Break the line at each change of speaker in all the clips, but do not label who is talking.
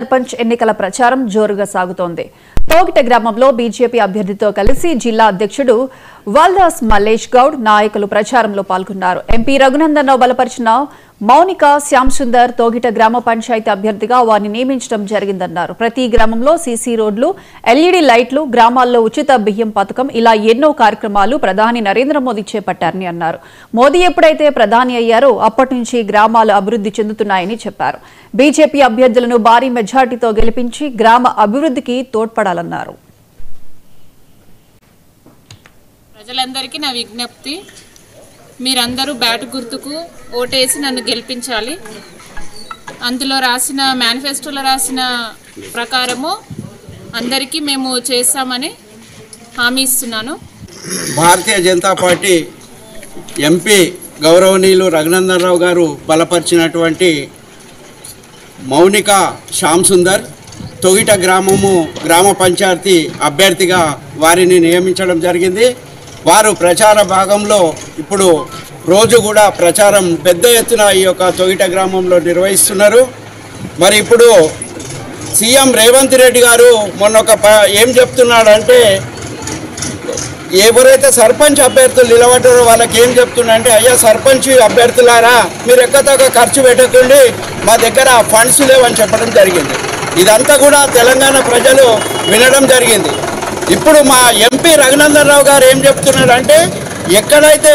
సర్పంచ్ ఎన్నికల ప్రచారం జోరుగా సాగుతోంది. తోగిట గ్రామంలో బీజేపీ అభ్యర్థితో కలిసి జిల్లా అధ్యక్షుడు వల్దాస్ మల్లేష్ గౌడ్ నాయకులు ప్రచారంలో పాల్గొన్నారు. ఎంపీ రఘునందన్రావు బలపరిచిన మౌనిక శ్యామ్సుందర్ తోగిట గ్రామ పంచాయతీ అభ్యర్థిగా వారిని నియమించడం జరిగిందన్నారు. ప్రతి గ్రామంలో సీసీ రోడ్లు, ఎల్ఈడీ లైట్లు, గ్రామాల్లో ఉచిత బియ్యం పథకం ఇలా ఎన్నో కార్యక్రమాలు ప్రధాని నరేంద్ర మోదీ చేపట్టారని అన్నారు. మోదీ ఎప్పుడైతే ప్రధాని అయ్యారో అప్పటి నుంచి గ్రామాలు అభివృద్ధి చెందుతున్నాయని చెప్పారు. బీజేపీ అభ్యర్థులను భారీ మెజార్టీతో గెలిపించి గ్రామ అభివృద్ధికి తోడ్పడాలన్నారు.
ప్రజలందరికీ నా విజ్ఞప్తి, మీరందరూ బ్యాట్ గుర్తుకు ఓటేసి నన్ను గెలిపించాలి. అందులో రాసిన మేనిఫెస్టోలో రాసిన ప్రకారము అందరికీ మేము చేస్తామని హామీ ఇస్తున్నాను.
భారతీయ జనతా పార్టీ ఎంపీ గౌరవనీయులు రఘునందన్రావు గారు బలపరిచినటువంటి మౌనిక శ్యామ్సుందర్ తొగిట గ్రామ పంచాయతీ అభ్యర్థిగా వారిని నియమించడం జరిగింది. వారు ప్రచార భాగంలో ఇప్పుడు రోజు కూడా ప్రచారం పెద్ద ఎత్తున ఈ యొక్క తొగిట గ్రామంలో నిర్వహిస్తున్నారు. మరి ఇప్పుడు సీఎం రేవంత్ రెడ్డి గారు మొన్న ఏం చెప్తున్నాడంటే, ఎవరైతే సర్పంచ్ అభ్యర్థులు నిలబడ్డారో వాళ్ళకి ఏం చెప్తున్నాడంటే, అయ్యా సర్పంచ్ అభ్యర్థులారా మీరు ఎక్కతగ్గ ఖర్చు పెట్టకండి, మా దగ్గర ఫండ్స్ లేవని చెప్పడం జరిగింది. ఇదంతా కూడా తెలంగాణ ప్రజలు వినడం జరిగింది. ఇప్పుడు మా ఎంపీ రఘునందన్రావు గారు ఏం చెప్తున్నారంటే, ఎక్కడైతే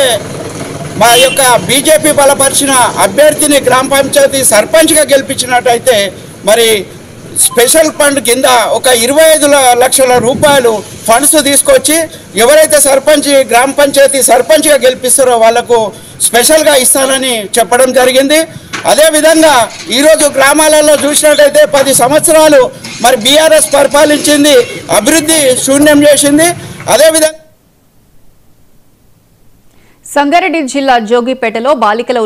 మా యొక్క బీజేపీ బలపరిచిన అభ్యర్థిని గ్రామ పంచాయతీ సర్పంచ్గా గెలిపించినట్టయితే మరి స్పెషల్ ఫండ్ కింద ఒక 25 లక్షల రూపాయలు ఫండ్స్ తీసుకొచ్చి ఎవరైతే గ్రామ పంచాయతీ సర్పంచ్గా గెలిపిస్తారో వాళ్లకు స్పెషల్గా ఇస్తానని చెప్పడం జరిగింది. అదేవిధంగా ఈరోజు గ్రామాలలో చూసినట్టయితే 10 సంవత్సరాలు మరి బీఆర్ఎస్ పరిపాలించింది, అభివృద్ధి శూన్యం చేసింది. అదేవిధంగా
సంగారెడ్డి జిల్లా జోగిపేటలో బాలికల